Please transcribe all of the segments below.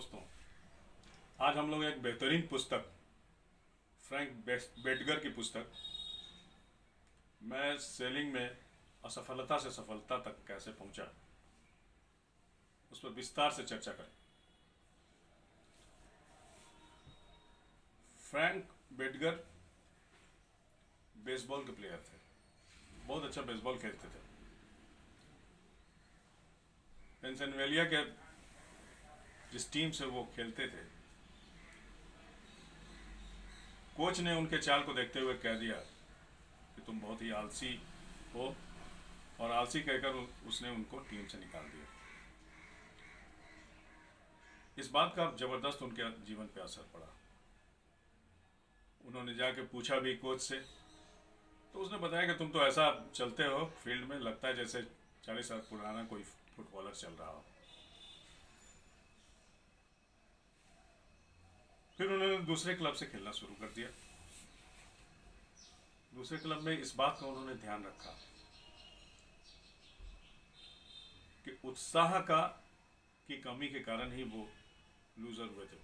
दोस्तों, आज हम लोग एक बेहतरीन पुस्तक, फ्रैंक बेटगर की पुस्तक मैं सेलिंग में असफलता से सफलता तक कैसे पहुंचा, उस पर विस्तार से चर्चा करें। फ्रैंक बेटगर बेसबॉल के प्लेयर थे, बहुत अच्छा बेसबॉल खेलते थे। पेंसिल्वेनिया के जिस टीम से वो खेलते थे, कोच ने उनके चाल को देखते हुए कह दिया कि तुम बहुत ही आलसी हो, और आलसी कहकर उसने उनको टीम से निकाल दिया। इस बात का जबरदस्त उनके जीवन पे असर पड़ा। उन्होंने जाके पूछा भी कोच से, तो उसने बताया कि तुम तो ऐसा चलते हो फील्ड में, लगता है जैसे 40 साल पुराना कोई फुटबॉलर चल रहा हो। फिर उन्होंने दूसरे क्लब से खेलना शुरू कर दिया। दूसरे क्लब में इस बात का उन्होंने ध्यान रखा कि उत्साह का की कमी के कारण ही वो लूजर हुए थे,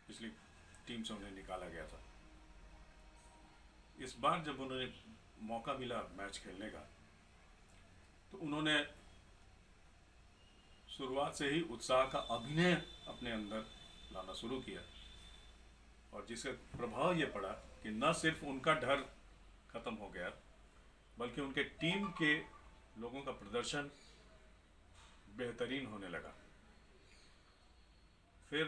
इसलिए टीम से उन्हें निकाला गया था। इस बार जब उन्हें मौका मिला मैच खेलने का, तो उन्होंने शुरुआत से ही उत्साह का अभिनय अपने अंदर लाना शुरू किया, और जिसका प्रभाव ये पड़ा कि न सिर्फ उनका डर खत्म हो गया, बल्कि उनके टीम के लोगों का प्रदर्शन बेहतरीन होने लगा। फिर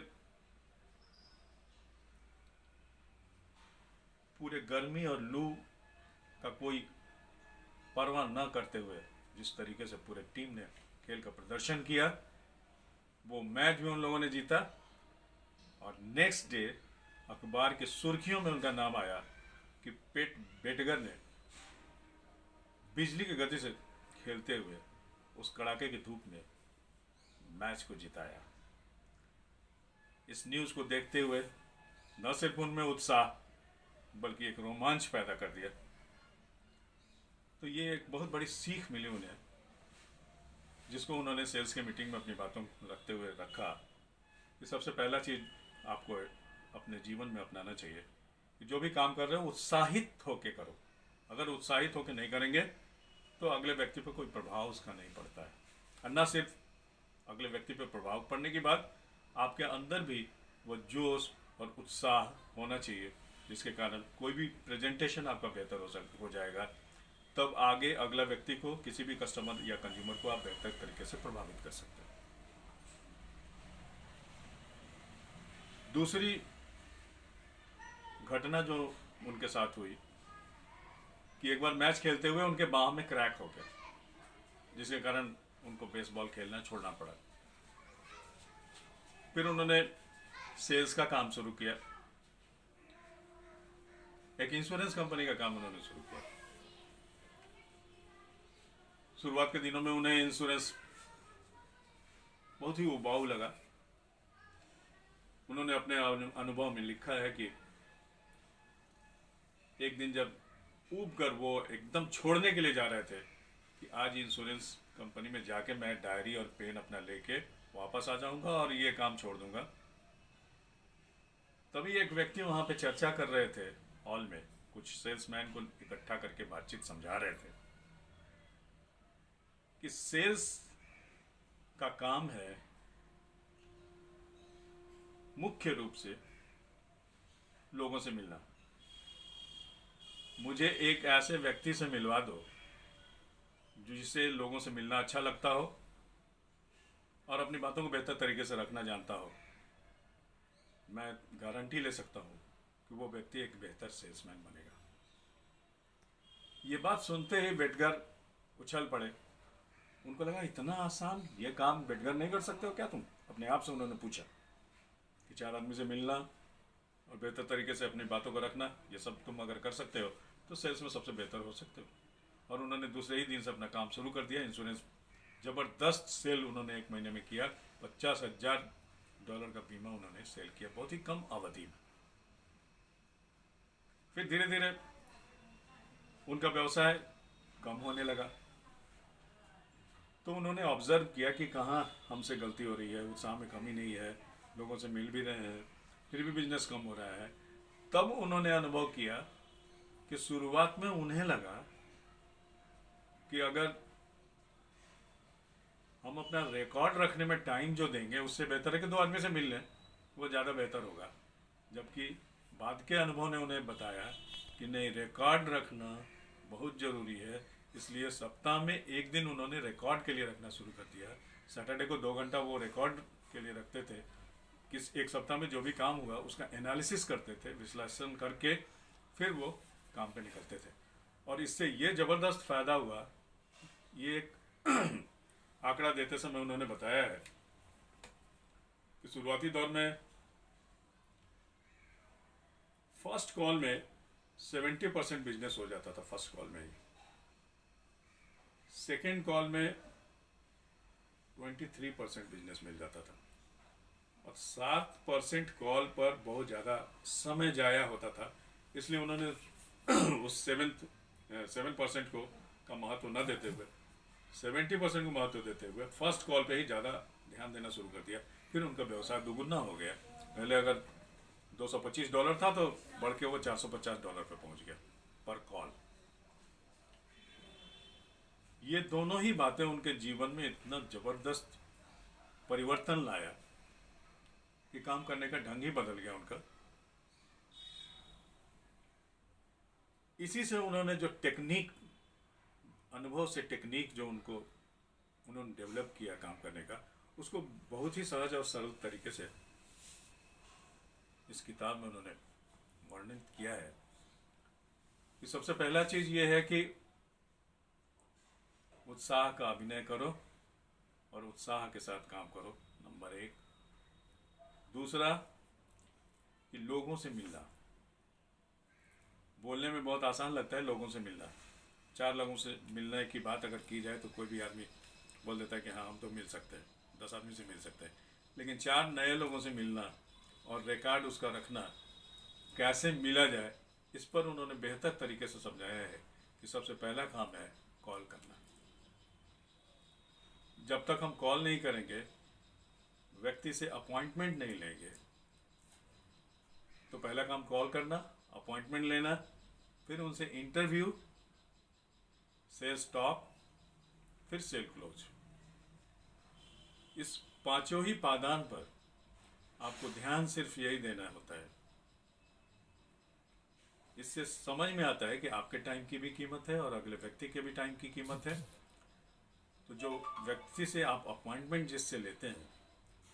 पूरे गर्मी और लू का कोई परवाह न करते हुए जिस तरीके से पूरे टीम ने खेल का प्रदर्शन किया, वो मैच भी उन लोगों ने जीता, और नेक्स्ट डे अखबार की सुर्खियों में उनका नाम आया कि बेटगर ने बिजली की गति से खेलते हुए उस कड़ाके की धूप में मैच को जिताया। इस न्यूज़ को देखते हुए न सिर्फ उनमें उत्साह, बल्कि एक रोमांच पैदा कर दिया। तो ये एक बहुत बड़ी सीख मिली उन्हें, जिसको उन्होंने सेल्स के मीटिंग में अपनी बातों रखते हुए रखा कि सबसे पहला चीज़ आपको अपने जीवन में अपनाना चाहिए कि जो भी काम कर रहे हो उत्साहित होकर करो। अगर उत्साहित होकर नहीं करेंगे तो अगले व्यक्ति पर कोई प्रभाव उसका नहीं पड़ता है, और न सिर्फ अगले व्यक्ति पर प्रभाव पड़ने के बाद आपके अंदर भी वो जोश और उत्साह होना चाहिए, जिसके कारण कोई भी प्रेजेंटेशन आपका बेहतर हो जाएगा। तब आगे अगला व्यक्ति को, किसी भी कस्टमर या कंज्यूमर को आप बेहतर तरीके से प्रभावित कर सकते हैं। दूसरी घटना जो उनके साथ हुई कि एक बार मैच खेलते हुए उनके बाह में क्रैक हो गया, जिसके कारण उनको बेसबॉल खेलना छोड़ना पड़ा। फिर उन्होंने सेल्स का काम शुरू किया, एक इंश्योरेंस कंपनी का काम उन्होंने शुरू किया। शुरुआत के दिनों में उन्हें इंश्योरेंस बहुत ही उबाऊ लगा। उन्होंने अपने अनुभव में लिखा है कि एक दिन जब ऊब कर वो एकदम छोड़ने के लिए जा रहे थे कि आज इंश्योरेंस कंपनी में जाके मैं डायरी और पेन अपना लेके वापस आ जाऊंगा और ये काम छोड़ दूंगा, तभी एक व्यक्ति वहां पे चर्चा कर रहे थे हॉल में, कुछ सेल्समैन को इकट्ठा करके बातचीत समझा रहे थे कि सेल्स का काम है मुख्य रूप से लोगों से मिलना। मुझे एक ऐसे व्यक्ति से मिलवा दो जिसे लोगों से मिलना अच्छा लगता हो और अपनी बातों को बेहतर तरीके से रखना जानता हो। मैं गारंटी ले सकता हूं कि वो व्यक्ति एक बेहतर सेल्समैन बनेगा। ये बात सुनते ही बेटगर उछल पड़े। उनको लगा इतना आसान, ये काम बेटगर नहीं कर सकते हो क्या तुम? अपने आप से उन्होंने पूछा कि 4 आदमी से मिलना और बेहतर तरीके से अपनी बातों को रखना, ये सब तुम अगर कर सकते हो तो सेल्स में सबसे बेहतर हो सकते हो। और उन्होंने दूसरे ही दिन से अपना काम शुरू कर दिया। इंश्योरेंस ज़बरदस्त सेल उन्होंने 1 महीने में किया। $50,000 का बीमा उन्होंने सेल किया, बहुत ही कम अवधि में। फिर धीरे धीरे उनका व्यवसाय कम होने लगा, तो उन्होंने ऑब्जर्व किया कि कहाँ हमसे गलती हो रही है, उत्साह में कमी नहीं है, लोगों से मिल भी रहे हैं, फिर भी बिजनेस कम हो रहा है। तब उन्होंने अनुभव किया कि शुरुआत में उन्हें लगा कि अगर हम अपना रिकॉर्ड रखने में टाइम जो देंगे उससे बेहतर है कि दो आदमी से मिल लें, वो ज़्यादा बेहतर होगा। जबकि बाद के अनुभव ने उन्हें बताया कि नहीं, रिकॉर्ड रखना बहुत ज़रूरी है। इसलिए सप्ताह में एक दिन उन्होंने रिकॉर्ड के लिए रखना शुरू कर दिया। सैटरडे को 2 घंटा वो रिकॉर्ड के लिए रखते थे। किस एक सप्ताह में जो भी काम हुआ उसका एनालिसिस करते थे, विश्लेषण करके फिर वो काम पे निकलते थे। और इससे ये ज़बरदस्त फ़ायदा हुआ, ये एक आंकड़ा देते समय उन्होंने बताया है कि शुरुआती दौर में फर्स्ट कॉल में 70% बिजनेस हो जाता था, फर्स्ट कॉल में ही। सेकेंड कॉल में 23% बिजनेस मिल जाता था, और 7% कॉल पर बहुत ज़्यादा समय जाया होता था। इसलिए उन्होंने उस 7% को का महत्व न देते हुए 70% को महत्व देते हुए फर्स्ट कॉल पे ही ज़्यादा ध्यान देना शुरू कर दिया। फिर उनका व्यवसाय दुगुना हो गया। पहले अगर $225 था तो बढ़ के वो $450 पे पहुंच गया पर कॉल। ये दोनों ही बातें उनके जीवन में इतना ज़बरदस्त परिवर्तन लाया कि काम करने का ढंग ही बदल गया उनका। इसी से उन्होंने जो टेक्निक, अनुभव से टेक्निक जो उन्होंने डेवलप किया काम करने का, उसको बहुत ही सहज और सरल तरीके से इस किताब में उन्होंने वर्णित किया है। कि सबसे पहला चीज़ ये है कि उत्साह का अभिनय करो और उत्साह के साथ काम करो, नंबर 1। दूसरा कि लोगों से मिलना। बोलने में बहुत आसान लगता है लोगों से मिलना। 4 लोगों से मिलने की बात अगर की जाए तो कोई भी आदमी बोल देता है कि हाँ हम तो मिल सकते हैं, 10 आदमी से मिल सकते हैं। लेकिन 4 नए लोगों से मिलना और रिकॉर्ड उसका रखना, कैसे मिला जाए, इस पर उन्होंने बेहतर तरीके से समझाया है कि सबसे पहला काम है कॉल करना। जब तक हम कॉल नहीं करेंगे, व्यक्ति से अपॉइंटमेंट नहीं लेंगे, तो पहला काम कॉल करना, अपॉइंटमेंट लेना, फिर उनसे इंटरव्यू, सेल्स टॉक, फिर सेल क्लोज। इस पांचों ही पादान पर आपको ध्यान सिर्फ यही देना होता है। इससे समझ में आता है कि आपके टाइम की भी कीमत है और अगले व्यक्ति के भी टाइम की कीमत है। तो जो व्यक्ति से आप अपॉइंटमेंट जिससे लेते हैं,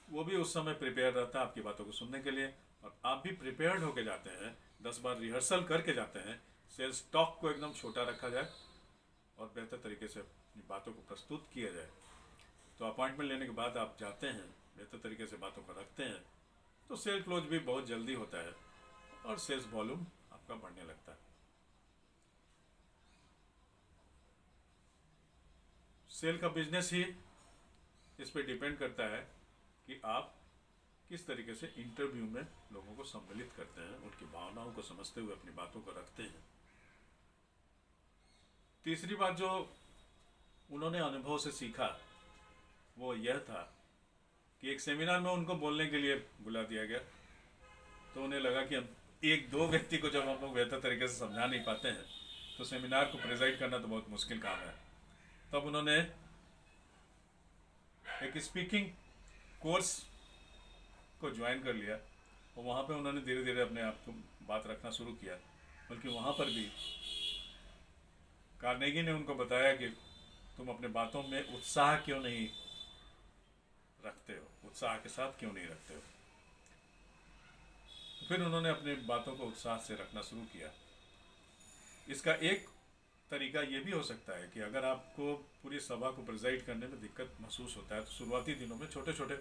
वो भी उस समय प्रिपेयर रहता है आपकी बातों को सुनने के लिए, और आप भी प्रिपेयर्ड होके जाते हैं। 10 बार रिहर्सल करके जाते हैं। सेल्स टॉक को एकदम छोटा रखा जाए और बेहतर तरीके से अपनी बातों को प्रस्तुत किया जाए। तो अपॉइंटमेंट लेने के बाद आप जाते हैं, बेहतर तरीके से बातों को रखते हैं, तो सेल क्लोज भी बहुत जल्दी होता है और सेल्स वॉल्यूम आपका बढ़ने लगता है। सेल का बिजनेस ही इस पे डिपेंड करता है कि आप किस तरीके से इंटरव्यू में लोगों को सम्मिलित करते हैं, उनकी भावनाओं को समझते हुए अपनी बातों को रखते हैं। तीसरी बात जो उन्होंने अनुभव से सीखा वो यह था कि एक सेमिनार में उनको बोलने के लिए बुला दिया गया। तो उन्हें लगा कि हम 1-2 व्यक्ति को जब हम लोग बेहतर तरीके से समझा नहीं पाते हैं तो सेमिनार को प्रेजाइड करना तो बहुत मुश्किल काम है। तब उन्होंने एक स्पीकिंग कोर्स को ज्वाइन कर लिया और वहाँ पे उन्होंने धीरे धीरे अपने आप को बात रखना शुरू किया। बल्कि वहाँ पर भी कार्नेगी ने उनको बताया कि तुम अपने बातों में उत्साह क्यों नहीं रखते हो, उत्साह के साथ क्यों नहीं रखते हो। फिर उन्होंने अपनी बातों को उत्साह से रखना शुरू किया। इसका एक तरीका ये भी हो सकता है कि अगर आपको पूरी सभा को प्रेजाइड करने में दिक्कत महसूस होता है तो शुरुआती दिनों में छोटे छोटे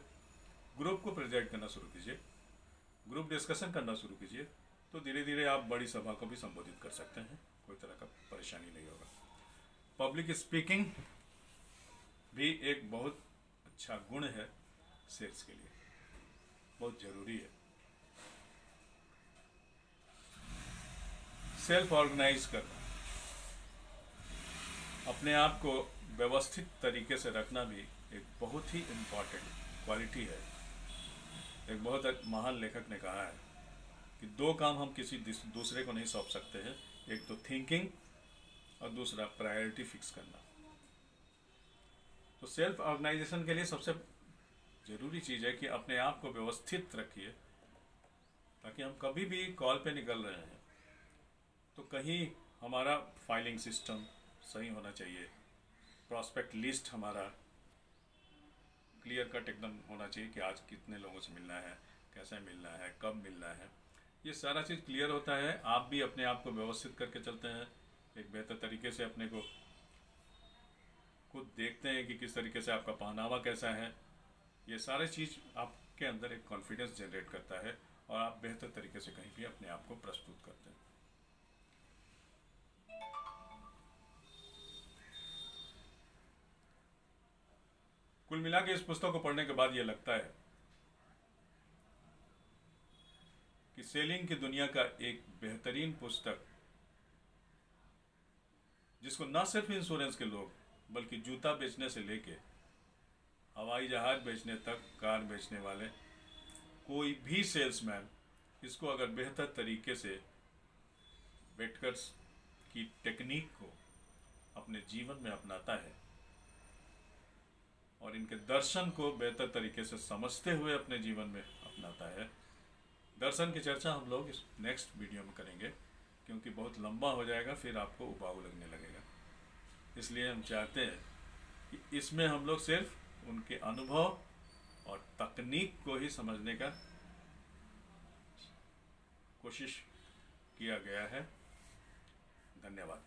ग्रुप को प्रेजाइड करना शुरू कीजिए, ग्रुप डिस्कशन करना शुरू कीजिए। तो धीरे धीरे आप बड़ी सभा को भी संबोधित कर सकते हैं, कोई तरह का परेशानी नहीं होगा। पब्लिक स्पीकिंग भी एक बहुत अच्छा गुण है सेल्स के लिए, बहुत ज़रूरी है। सेल्फ ऑर्गेनाइज करना, अपने आप को व्यवस्थित तरीके से रखना भी एक बहुत ही इम्पॉर्टेंट क्वालिटी है। एक बहुत महान लेखक ने कहा है कि दो काम हम किसी दूसरे को नहीं सौंप सकते हैं, एक तो थिंकिंग और दूसरा प्रायोरिटी फिक्स करना। तो सेल्फ ऑर्गेनाइजेशन के लिए सबसे ज़रूरी चीज़ है कि अपने आप को व्यवस्थित रखिए, ताकि हम कभी भी कॉल पे निकल रहे हैं तो कहीं हमारा फाइलिंग सिस्टम सही होना चाहिए, प्रॉस्पेक्ट लिस्ट हमारा क्लियर कट एकदम होना चाहिए कि आज कितने लोगों से मिलना है, कैसे मिलना है, कब मिलना है, ये सारा चीज़ क्लियर होता है। आप भी अपने आप को व्यवस्थित करके चलते हैं, एक बेहतर तरीके से अपने को खुद देखते हैं कि किस तरीके से आपका पहनावा कैसा है। ये सारे चीज़ आपके अंदर एक कॉन्फिडेंस जनरेट करता है और आप बेहतर तरीके से कहीं भी अपने आप को प्रस्तुत करते हैं। कुल मिला के इस पुस्तक को पढ़ने के बाद ये लगता है कि सेलिंग की दुनिया का एक बेहतरीन पुस्तक, जिसको न सिर्फ इंश्योरेंस के लोग बल्कि जूता बेचने से लेके हवाई जहाज बेचने तक, कार बेचने वाले, कोई भी सेल्समैन इसको अगर बेहतर तरीके से बेटकर्स की टेक्निक को अपने जीवन में अपनाता है और इनके दर्शन को बेहतर तरीके से समझते हुए अपने जीवन में अपनाता है। दर्शन की चर्चा हम लोग इस नेक्स्ट वीडियो में करेंगे, क्योंकि बहुत लंबा हो जाएगा, फिर आपको उबाऊ लगने लगेगा। इसलिए हम चाहते हैं कि इसमें हम लोग सिर्फ उनके अनुभव और तकनीक को ही समझने का कोशिश किया गया है। धन्यवाद।